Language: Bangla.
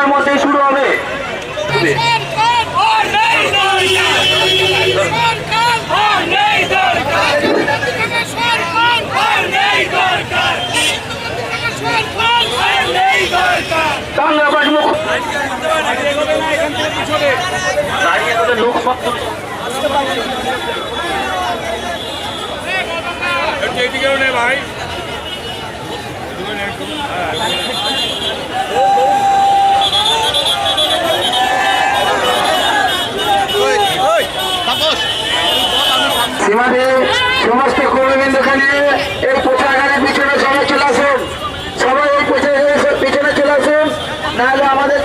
ঘন্টার মধ্যে শুরু হবে। ভাই সীমাতে সমস্ত কর্মীবৃন্দ এখানে এই পোশাকারের পিছনে সবাই চলে আসুন, সবাই এই পোশাকের পিছনে চলে আসুন, নাহলে আমাদের